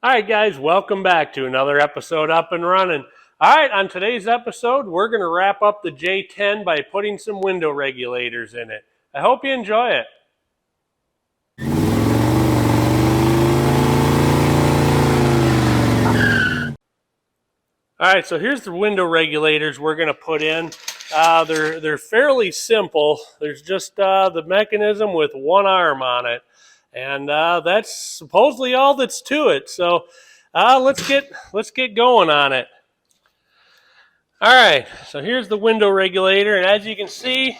All right, guys, welcome back to another episode Up and Running. All right, on today's episode, we're going to wrap up the J10 by putting some window regulators in it. I hope you enjoy it. All right, so here's the window regulators we're going to put in. They're fairly simple. There's just the mechanism with one arm on it, and that's supposedly all that's to it. So let's get going on it. All right, so here's the window regulator, and as you can see,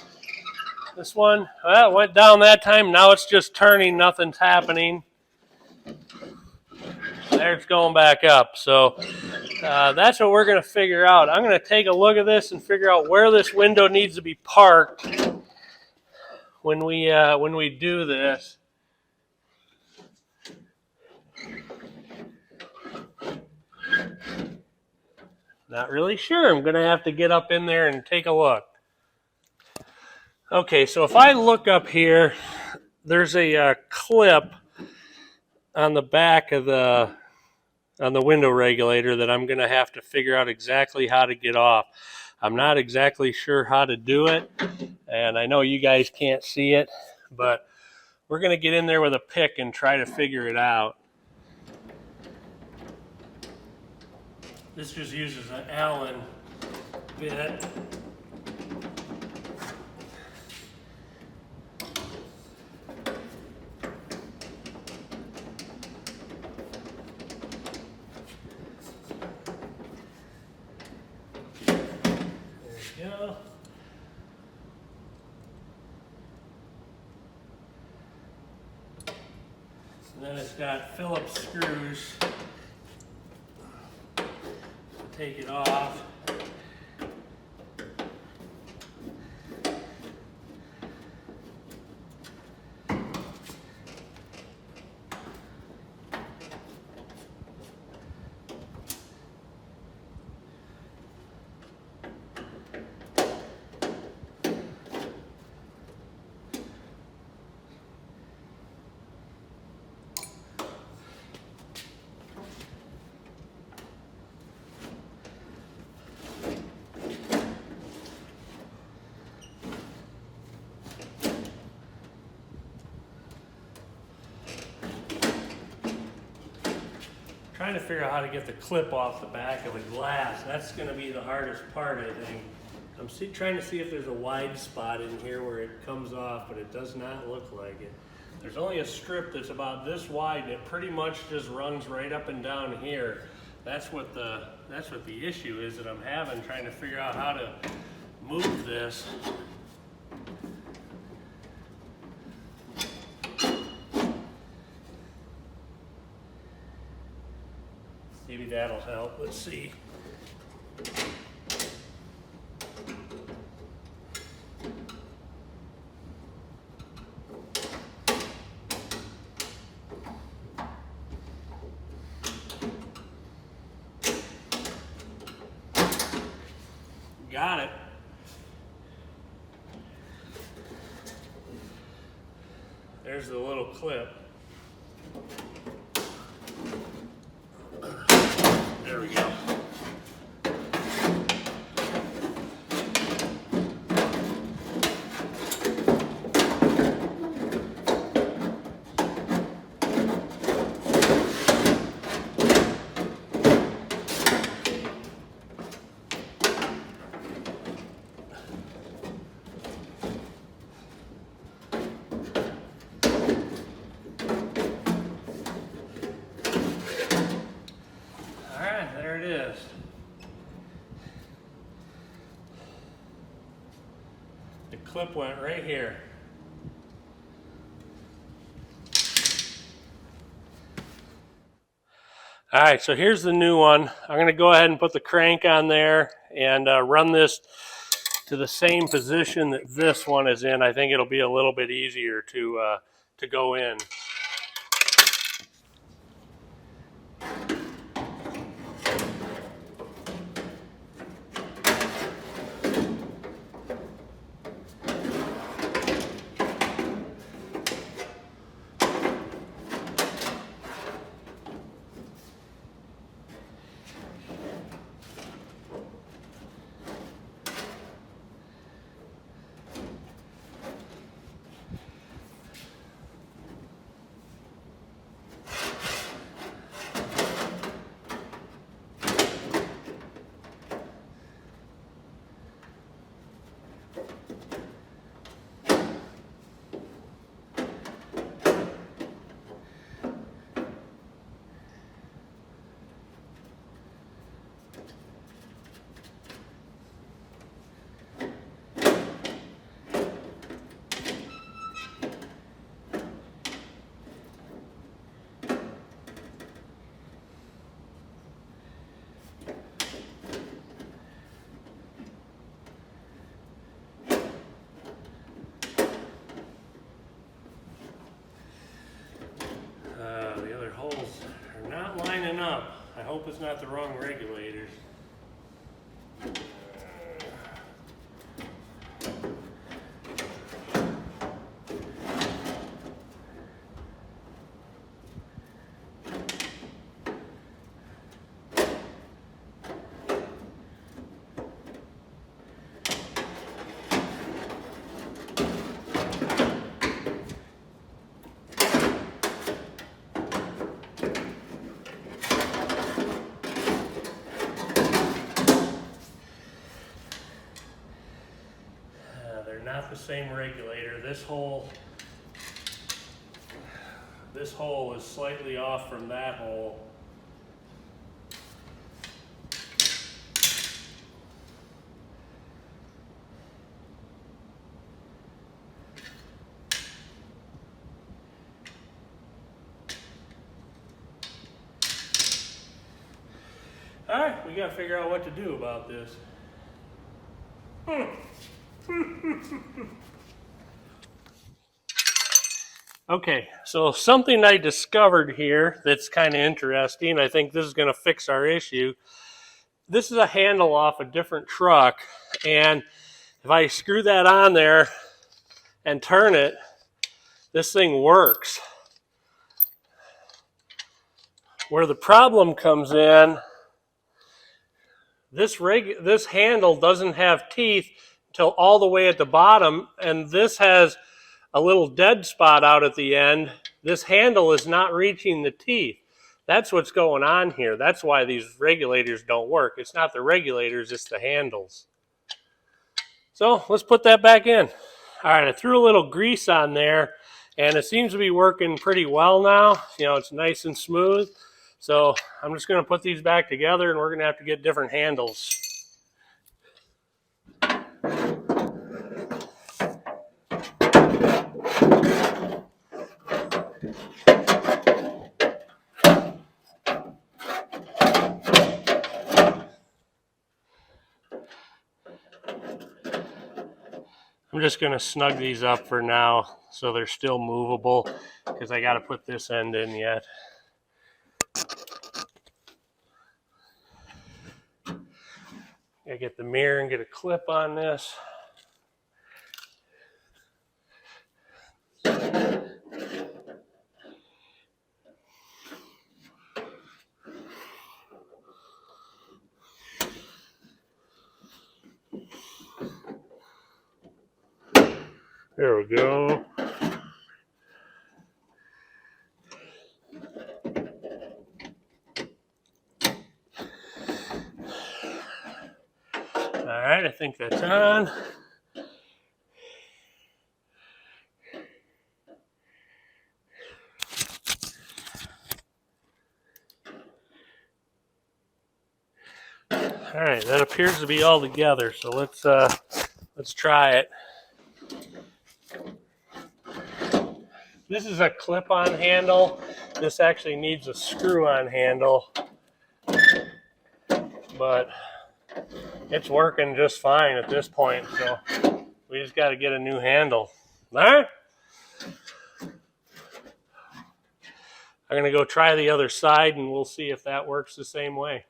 this one went down that time. Now it's just turning, nothing's happening. There it's going back up. So that's what we're going to figure out. I'm going to take a look at this and figure out where this window needs to be parked when we do this. Not really sure. I'm going to have to get up in there and take a look. Okay, so if I look up here, there's a clip on the back of the window regulator that I'm going to have to figure out exactly how to get off. I'm not exactly sure how to do it, and I know you guys can't see it, but we're going to get in there with a pick and try to figure it out. This just uses an Allen bit. Go. And then it's got Phillips screws to take it off. Trying to figure out how to get the clip off the back of the glass. That's going to be the hardest part, I think. I'm trying to see if there's a wide spot in here where it comes off, but it does not look like it. There's only a strip that's about this wide, and it pretty much just runs right up and down here. That's what the issue is that I'm having, trying to figure out how to move this. Maybe that'll help. Let's see. Got it. There's the little clip. There we go. There it is. The clip went right here. All right, so here's the new one. I'm going to go ahead and put the crank on there and run this to the same position that this one is in. I think it'll be a little bit easier to go in. not lining up. I hope it's not the wrong regulators. They're not the same regulator. This hole is slightly off from that hole. All right, we got to figure out what to do about this. Okay, so something I discovered here that's kind of interesting. I think this is going to fix our issue. This is a handle off a different truck, and if I screw that on there and turn it, this thing works. Where the problem comes in, this handle doesn't have teeth until all the way at the bottom, and this has a little dead spot out at the end. This handle is not reaching the teeth. That's what's going on here. That's why these regulators don't work. It's not the regulators, it's the handles. So let's put that back in. All right, I threw a little grease on there, and it seems to be working pretty well now. You know, it's nice and smooth. So I'm just going to put these back together, and we're going to have to get different handles. I'm just going to snug these up for now so they're still movable, because I got to put this end in yet. I get the mirror and get a clip on this. There we go. All right, I think that's on. All right, that appears to be all together, so let's try it. This is a clip-on handle. This actually needs a screw-on handle, but it's working just fine at this point, so we just got to get a new handle. All right? I'm going to go try the other side, and we'll see if that works the same way.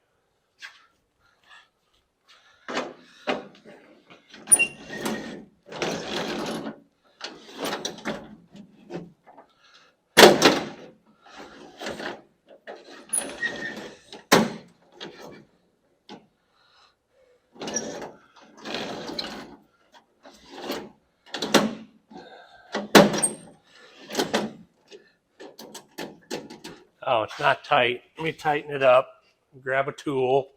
Oh, it's not tight. Let me tighten it up. Grab a tool.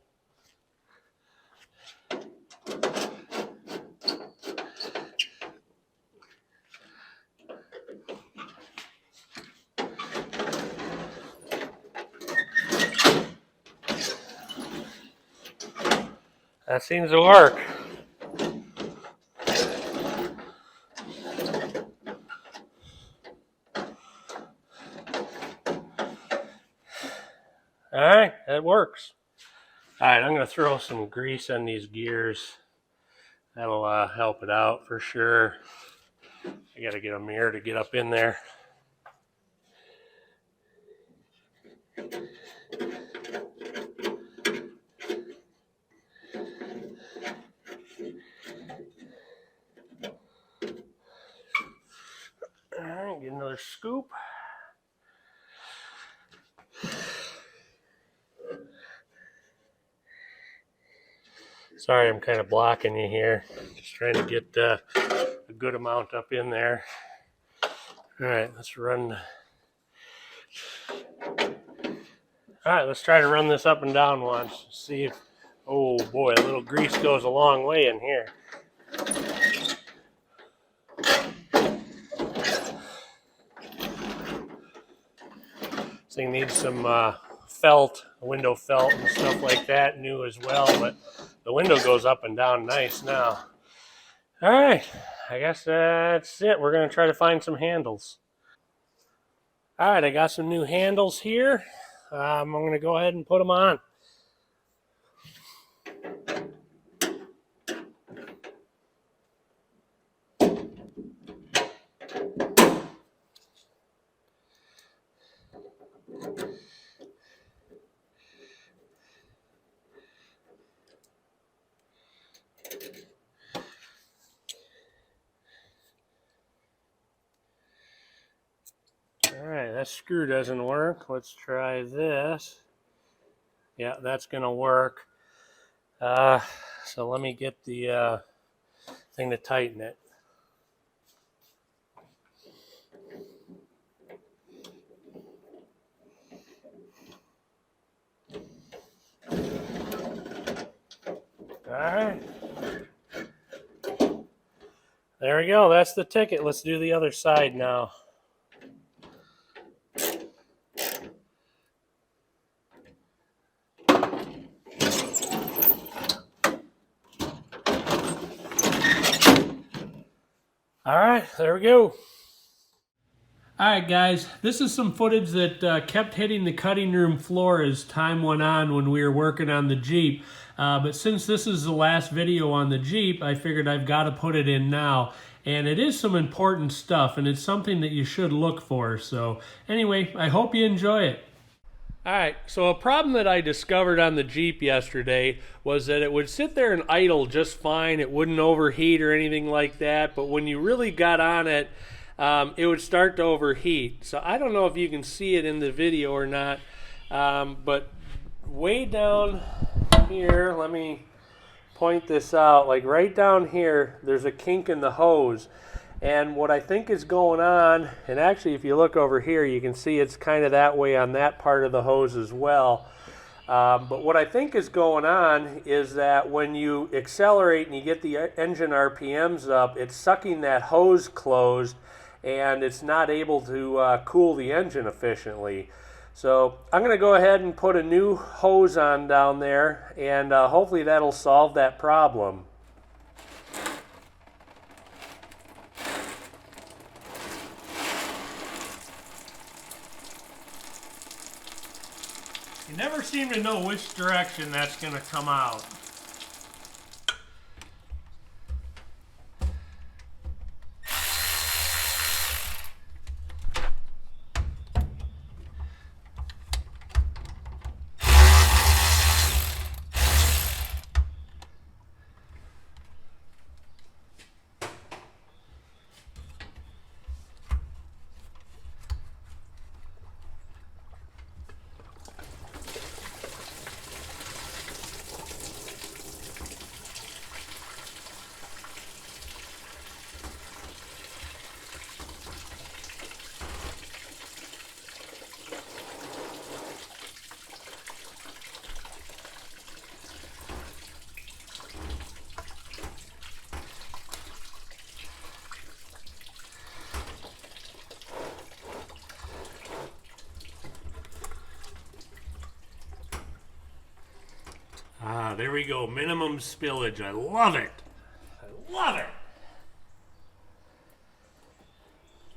That seems to work. All right, that works. All right, I'm going to throw some grease on these gears. That'll help it out for sure. I got to get a mirror to get up in there. another scoop. Sorry, I'm kind of blocking you here. Just trying to get a good amount up in there. All right, let's run. All right, let's try to run this up and down once. See if, oh boy, a little grease goes a long way in here. This thing needs some felt, window felt and stuff like that, new as well, but the window goes up and down nice now. All right, I guess that's it. We're going to try to find some handles. All right, I got some new handles here. I'm going to go ahead and put them on. All right, that screw doesn't work. Let's try this. Yeah, that's going to work. So let me get the thing to tighten it. All right. There we go. That's the ticket. Let's do the other side now. All right, there we go. All right, guys, this is some footage that kept hitting the cutting room floor as time went on when we were working on the Jeep. But since this is the last video on the Jeep, I figured I've got to put it in now. And it is some important stuff, and it's something that you should look for. So anyway, I hope you enjoy it. All right, so a problem that I discovered on the Jeep yesterday was that it would sit there and idle just fine. It wouldn't overheat or anything like that, but when you really got on it, it would start to overheat. So I don't know if you can see it in the video or not, but way down here, let me point this out, like right down here, there's a kink in the hose. And what I think is going on, and actually if you look over here, you can see it's kind of that way on that part of the hose as well. But what I think is going on is that when you accelerate and you get the engine RPMs up, it's sucking that hose closed and it's not able to cool the engine efficiently. So I'm going to go ahead and put a new hose on down there, and hopefully that'll solve that problem. You never seem to know which direction that's going to come out. Ah, there we go. Minimum spillage. I love it. I love it.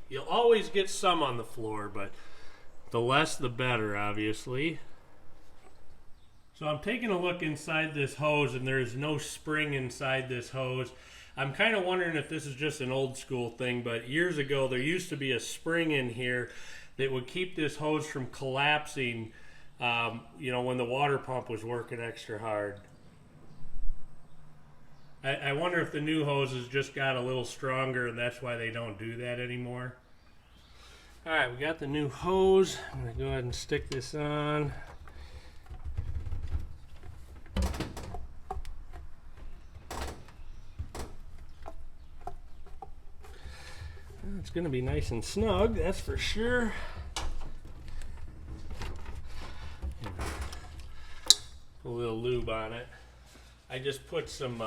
You'll always get some on the floor, but the less the better, obviously. So I'm taking a look inside this hose, and there's no spring inside this hose. I'm kind of wondering if this is just an old school thing, but years ago there used to be a spring in here that would keep this hose from collapsing, you know, when the water pump was working extra hard. I wonder if the new hoses just got a little stronger and that's why they don't do that anymore. All right, we got the new hose. I'm gonna go ahead and stick this on. It's gonna be nice and snug, that's for sure. A little lube on it. I just put some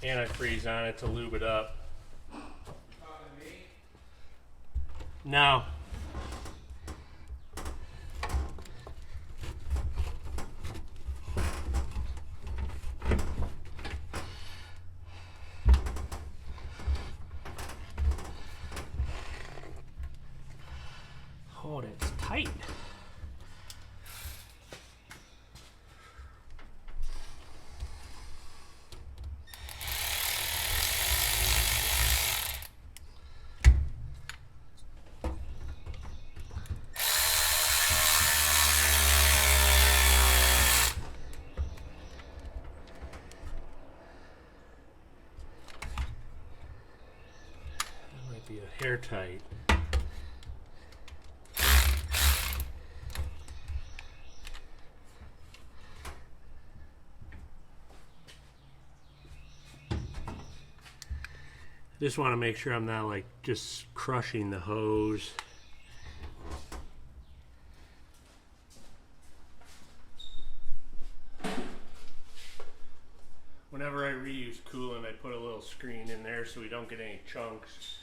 antifreeze on it to lube it up. No. Oh, that's tight. Be a hair tight. Just want to make sure I'm not like just crushing the hose. Whenever I reuse coolant, I put a little screen in there so we don't get any chunks.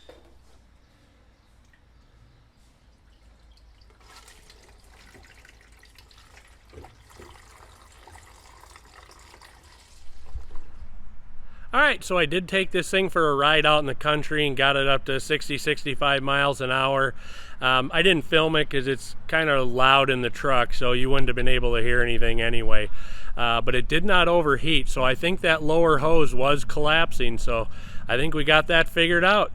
All right, so I did take this thing for a ride out in the country and got it up to 60, 65 miles an hour. I didn't film it because it's kind of loud in the truck, so you wouldn't have been able to hear anything anyway. But it did not overheat, so I think that lower hose was collapsing, so I think we got that figured out.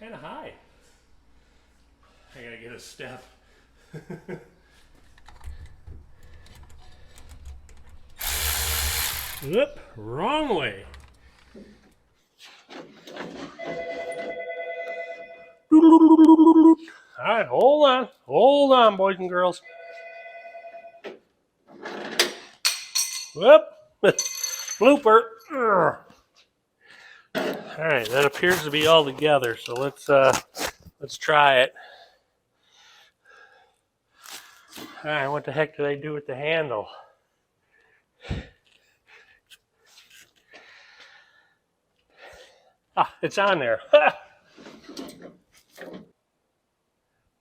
Kind of high. I gotta get a step. Whoop, wrong way. All right, hold on, boys and girls. Whoop, blooper. All right, that appears to be all together, so let's try it. All right, what the heck did I do with the handle? Ah, it's on there. All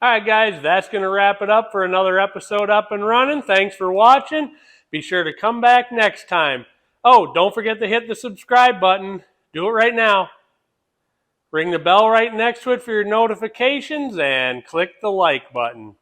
right, guys, that's going to wrap it up for another episode Up and Running. Thanks for watching. Be sure to come back next time. Oh, don't forget to hit the subscribe button. Do it right now. Ring the bell right next to it for your notifications and click the like button.